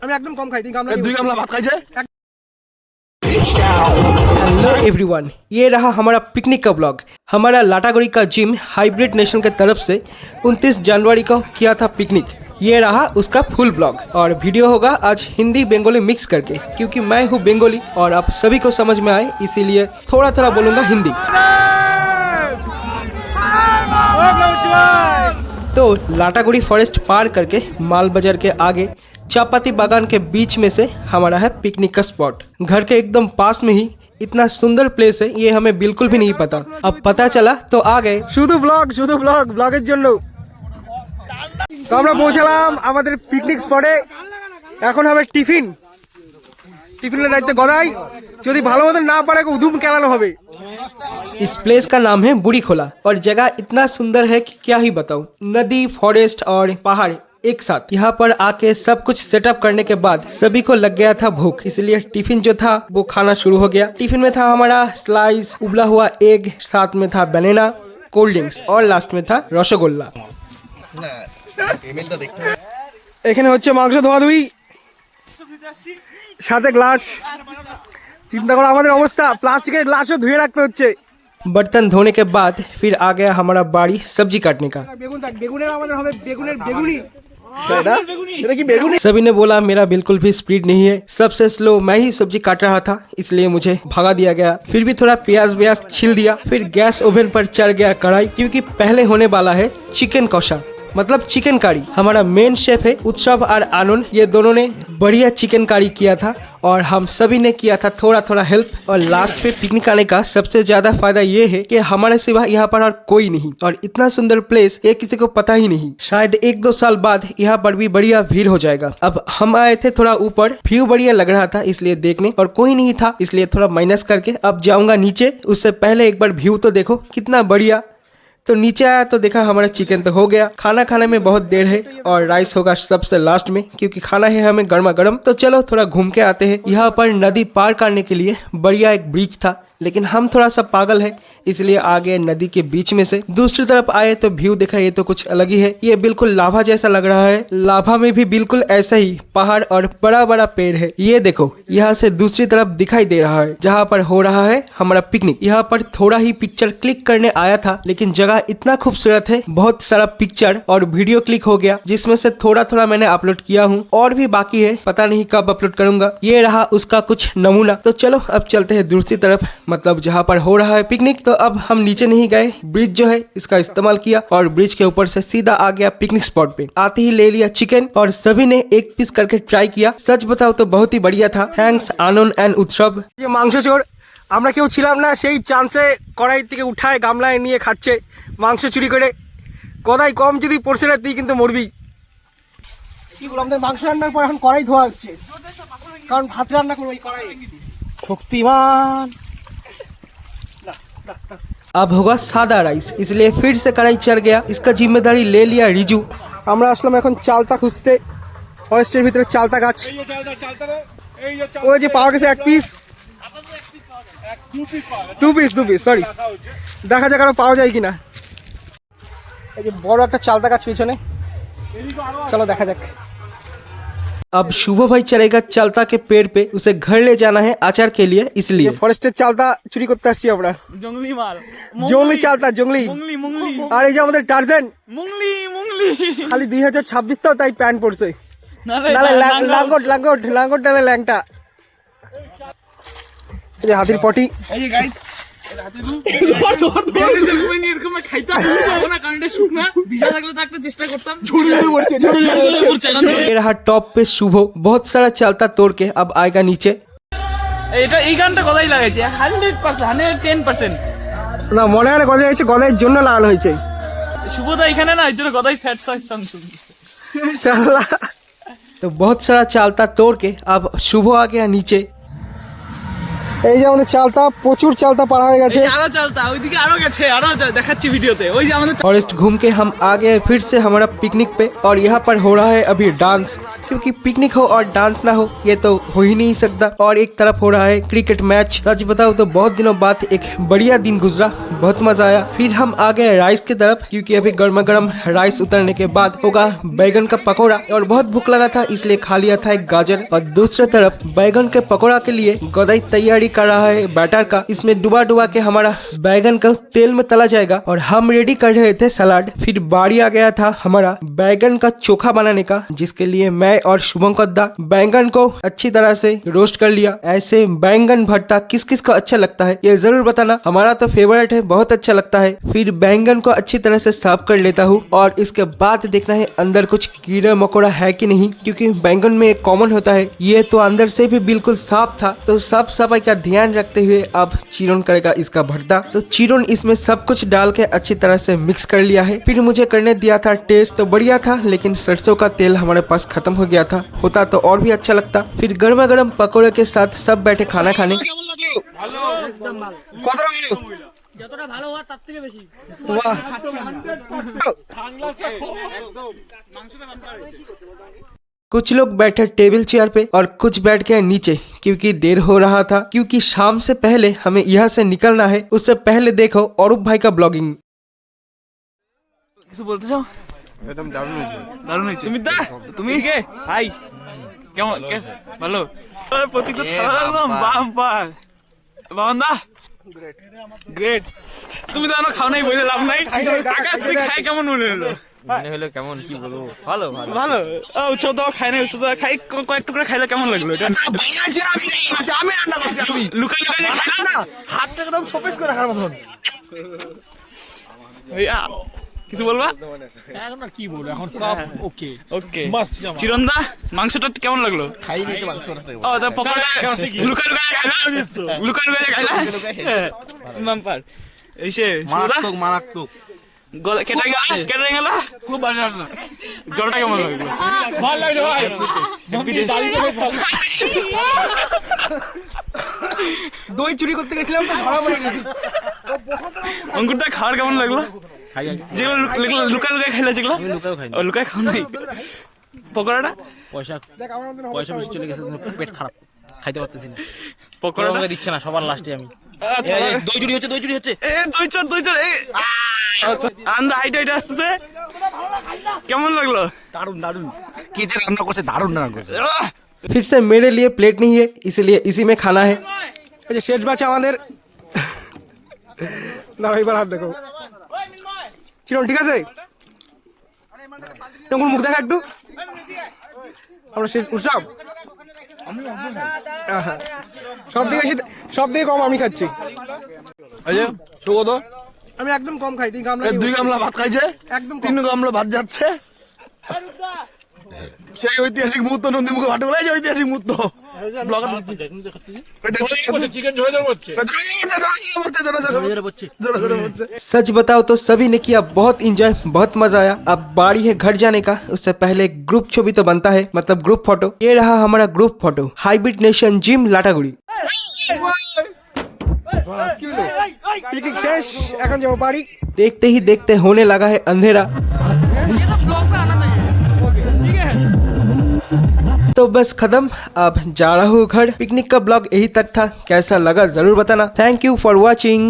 আমি একদম কম খাই, 2 গামলা ভাত খাই যায়। हेलो एवरीवन, ये रहा हमारा पिकनिक का ब्लॉग। हमारा लाटागुड़ी का जिम हाइब्रिड नेशन के तरफ से 29 जनवरी को किया था पिकनिक। ये रहा उसका फुल ब्लॉग और वीडियो होगा आज हिंदी बंगाली मिक्स करके, क्योंकि मैं हूँ बंगाली और आप सभी को समझ में आए इसीलिए थोड़ा थोड़ा बोलूँगा हिंदी। तो लाटागुड़ी फॉरेस्ट पार करके माल बाजार के आगे चापाती बागान के बीच में से हमारा है पिकनिक का स्पॉट। घर के एकदम पास में ही इतना सुंदर प्लेस है, ये हमें बिल्कुल भी नहीं पता। अब पता चला तो आ गए। শুধু ব্লগের জন্য। তো আমরা পৌঁছালাম আমাদের পিকনিক স্পটে। এখন হবে টিফিনের দায়িত্বে গড়াই, যদি ভালো মতো না পারে উদুম কেলানো হবে। इस प्लेस का नाम है बुढ़ी खोला और जगह इतना सुंदर है कि क्या ही बताऊं। नदी, फॉरेस्ट और पहाड़ एक साथ। यहाँ पर आके सब कुछ सेटअप करने के बाद सभी को लग गया था भूख, इसलिए टिफिन जो था वो खाना शुरू हो गया। टिफिन में था हमारा स्लाइस, उबला हुआ एग, साथ में था बनाना, कोल्ड ड्रिंक्स और लास्ट में था रसगोल्ला। এখানে হচ্ছে মাংস ধোয়াধুয়ি, সাথে গ্লাস। চিন্তা করো আমাদের অবস্থা, প্লাস্টিকের গ্লাসও ধুয়ে রাখতে হচ্ছে। बर्तन धोने के बाद फिर आ गया हमारा बारी सब्जी काटने का। বেগুনের আমাদের হবে বেগুনি। এটা কি বেগুনি? सभी ने बोला मेरा बिल्कुल भी स्पीड नहीं है, सबसे स्लो मैं ही सब्जी काट रहा था, इसलिए मुझे भगा दिया गया। फिर भी थोड़ा प्याज छील दिया। फिर गैस ओवन पर चढ़ गया कढ़ाई, क्योंकि पहले होने वाला है चिकन कौशा, मतलब चिकन कारी। हमारा मेन शेफ है उत्सव और आनंद, ये दोनों ने बढ़िया चिकन कारी किया था और हम सभी ने किया था थोड़ा थोड़ा हेल्प। और लास्ट पे पिकनिक आने का सबसे ज्यादा फायदा ये है कि हमारे सिवा यहाँ पर और कोई नहीं, और इतना सुंदर प्लेस ये किसी को पता ही नहीं। शायद 1-2 साल बाद यहाँ पर भी बढ़िया भीड़ हो जाएगा। अब हम आए थे थोड़ा ऊपर, व्यू बढ़िया लग रहा था इसलिए देखने, और कोई नहीं था इसलिए थोड़ा माइनस करके अब जाऊंगा नीचे। उससे पहले एक बार व्यू तो देखो कितना बढ़िया। तो नीचे आया तो देखा हमारा चिकन तो हो गया। खाना खाने में बहुत देर है और राइस होगा सबसे लास्ट में, क्योंकि खाना है हमें गर्मा गर्म। तो चलो थोड़ा घूम के आते हैं। यहाँ पर नदी पार करने के लिए बढ़िया एक ब्रिज था, लेकिन हम थोड़ा सा पागल है इसलिए आगे नदी के बीच में से दूसरी तरफ आए तो व्यू देखा, ये तो कुछ अलग ही है। ये बिल्कुल लाभा जैसा लग रहा है। लाभा में भी बिल्कुल ऐसा ही पहाड़ और बड़ा बड़ा पेड़ है। ये देखो यहाँ से दूसरी तरफ दिखाई दे रहा है जहाँ पर हो रहा है हमारा पिकनिक। यहाँ पर थोड़ा ही पिक्चर क्लिक करने आया था, लेकिन जगह इतना खूबसूरत है, बहुत सारा पिक्चर और वीडियो क्लिक हो गया, जिसमें से थोड़ा थोड़ा मैंने अपलोड किया हूँ और भी बाकी है, पता नहीं कब अपलोड करूंगा। ये रहा उसका कुछ नमूना। तो चलो अब चलते हैं दूसरी तरफ, मतलब जहाँ पर हो रहा है पिकनिक। तो अब हम नीचे नहीं गए, ब्रिज जो है इसका इस्तेमाल किया और ब्रिज के ऊपर से सीधा आ गया पिकनिक स्पॉट पे। आते ही ले लिया चिकन और सभी ने एक पीस करके ट्राई किया। सच बताओ तो बहुत ही बढ़िया था। थैंक्स आनंद एंड उत्सव। যে মাংস চোর আমরা কেউ ছিলাম না, সেই চান্সে কড়াই থেকে উঠায় গামলায় নিয়ে খাচ্ছে মাংস চুরি করে। গদাই কম যদি পড়ছে না তুই কিন্তু মরবি। কি বললাম, আমাদের মাংস রান্নার পর এখন কড়াই ধোয়া হচ্ছে, কারণ ভাত রান্না করবো এই কড়াই। শক্তিমান। अब होगा सादा राइस, इसलिए फिर से कढ़ाई चढ़ गया। इसका जिम्मेदारी ले लिया रिजू। আমরা আসলাম এখন চালতা খুঁজতে, ফরেস্টের ভিতরে চালতা গাছ। ওই যে পাওয়া গেছে এক পিস, 2 পিস সরি, দেখা যাক আরো পাওয়া যায় কিনা। এই যে বড় একটা চালতা গাছ পিছনে, চলো দেখা যাক। अब शुभ भाई चढ़ेगा चालता के पेड़ पे, उसे घर ले जाना है अचार के लिए, इसलिए ফরেস্টের চালতা চুরি করতে আসছি আমরা। জঙ্গলি মাল, জঙ্গলি চালতা, জঙ্গলি। আর এই যে আমাদের টার্জেন মুংলি খালি 2026 তো, তাই প্যান্ট পরছে। নালে লাঙ্গট নালে ল্যাংটা। এই যে হাতির পটি। এই যে গাইস रहा टॉप पे शुभ, बहुत सारा चालता तोड़ के अब आएगा नीचे। এই গানটা গদাই লাগাইছে 100%, 110%। না মনে হয় না গদাই হয়েছে, গদাইয়ের জন্য লাগানো হয়েছে। শুভদা এখানে না, এই জন্য গদাই স্যাড সং শুনছে। तो बहुत सारा चालता तोड़ के अब शुभ आ गया नीचे। এই যে আমাদের চালতা, প্রচুর চালতা পার হয়ে গেছে। আরো চালতা ওইদিকে আরো গেছে, আরো দেখাচ্ছি ভিডিওতে। ওই যে আমাদের फॉरेस्ट घूम के हम आ गए फिर से हमारा पिकनिक पे, और यहाँ पर हो रहा है अभी डांस। क्योंकि पिकनिक हो और डांस ना हो ये तो हो ही नहीं सकता। और एक तरफ हो रहा है क्रिकेट मैच। सच बताओ तो बहुत दिनों बाद एक बढ़िया दिन गुजरा, बहुत मजा आया। फिर हम आ गए राइस की तरफ, क्योंकि अभी गर्मा गर्म राइस उतरने के बाद होगा बैगन का पकौड़ा। और बहुत भूख लगा था इसलिए खा लिया था एक गाजर। और दूसरी तरफ बैगन के पकौड़ा के लिए गोदाई तैयारी कर रहा है बैटर का। इसमें डुबा के हमारा बैगन का तेल में तला जाएगा। और हम रेडी कर रहे थे सलाद। फिर बारी आ गया था हमारा बैगन का चोखा बनाने का, जिसके लिए मैं और शुभम कद्दा बैंगन को अच्छी तरह से रोस्ट कर लिया। ऐसे बैंगन भरता किस किस को अच्छा लगता है ये जरूर बताना, हमारा तो फेवरेट है, बहुत अच्छा लगता है। फिर बैंगन को अच्छी तरह से साफ कर लेता हूँ और इसके बाद देखना है अंदर कुछ कीड़ा मकोड़ा है कि नहीं, क्योंकि बैंगन में एक कॉमन होता है। ये तो अंदर से भी बिल्कुल साफ था, तो साफ सफाई का ध्यान रखते हुए अब चिरोन करेगा इसका भरता। तो चिरोन इसमें सब कुछ डाल के अच्छी तरह से मिक्स कर लिया है। फिर मुझे करने दिया था टेस्ट, तो बढ़िया था, लेकिन सरसों का तेल हमारे पास खत्म हो गया था, होता तो और भी अच्छा लगता। फिर गर्मा गर्म पकौड़े के साथ सब बैठे खाना खाने। যতটা ভালো হওয়ার তার থেকে বেশি। कुछ लोग बैठे टेबल चेयर पे और कुछ बैठ गए नीचे, क्योंकि देर हो रहा था। क्योंकि शाम से पहले हमें यहाँ से निकलना है। उससे पहले देखो অরূপ भाई का ब्लॉगिंग। কিছু বলতে চাও? একদম দারুণ হয়েছে, দারুণ হয়েছে। সুমিতা তুমি কে? হাই, কেমন ভালো? তোর প্রতীক তো একদম বাম্পার। বাবান্দা গ্রেট। তুমি তো এখনো খাও নাই, বলে লাভ নাই। আকাশ থেকে খাই কেমন মনে হলো? মনে হলো কেমন, কি বলবো, ভালো ভালো ভালো। উৎসব তো খাই নাই, উৎসব খাই কয়েক টুকরা খাইলে কেমন লাগলো? এটা আমি রান্না করছি, আমি লুকাই লুকাই যে খাই না, হাতটা একদম সপেস করে রাখার মতন। ভাইয়া কিছু বলবা? এখন আর কি বলবো, এখন সব ওকে ওকে। বাস চিরন্দা মাংসটা কেমন লাগলো? খাই দিতে মাংস ও তা পকোড়া লুকাই লুকাই খাইলা, লুকাই লুকাই খাইলা বাম্পার। এইসে মারাত্মক মারাত্মক গলা কেটে গেল, কেটে গেল। খুব ভালো লাগলো। জলটা কেমন লাগলো? ভালো লাগছে ভাই, দাড়িটা বেশ ভালো। দই চুরি করতে গেছিলাম তো ধরা পড়ে গেছি। অঙ্কুরদা খাবার কেমন লাগলো? যেগুলো লুকাই লুকাই খাইলা, যেগুলো ও লুকাই খাও নাই। পকোড়াটা পয়সা পয়সা বেশি চলে গেছে, পেট খারাপ, খাইতে পারতেছি না। পকোড়াটা আমাকে দিচ্ছে না, সবার লাস্টে আমি। দই চুরি হচ্ছে, দই চুরি হচ্ছে। এ দই চর আন্দা হাইট হাইট আসতেছে। কেমন লাগলো? দারুন দারুন, কি যে রান্না করছে, দারুন রান্না করছে। फिर से मेरे लिए प्लेट नहीं है, इसलिए इसी में खाना है। এই যে শেষ ব্যাচ আমাদের। দাঁড়াও এবার হাত দেখো। চিরন ঠিক আছে? তোমার মুখ দেখা একটু। আমরা শেষ উৎসব। সব থেকে কম আমি খাচ্ছি। এই যে সুগত আমি একদম কম খাই, 3 গামলা। 2 গামলা ভাত খাইছে, একদম 3 গামলা ভাত যাচ্ছে। সেই ঐতিহাসিক মুহূর্ত, নন্দীমুখে ভাটুলা, এই যে ঐতিহাসিক মুহূর্ত। চিকেন ঝরে ঝরে হচ্ছে। सच बताओ तो सभी ने किया बहुत इंजॉय, बहुत मजा आया। अब बारी है घर जाने का, उससे पहले ग्रुप छवि तो बनता है, मतलब ग्रुप फोटो। ये रहा हमारा group photo, hybrid nation gym Lataguri. Picnic শেষ, এখন যাবো বাড়ি। देखते ही देखते होने लगा है अंधेरा। ये तो ब्लॉग पे आना चाहिए, ठीक है? तो बस खत्म, अब जा रहा हूँ घर। पिकनिक का ब्लॉग यही तक था, कैसा लगा जरूर बताना। Thank you for watching.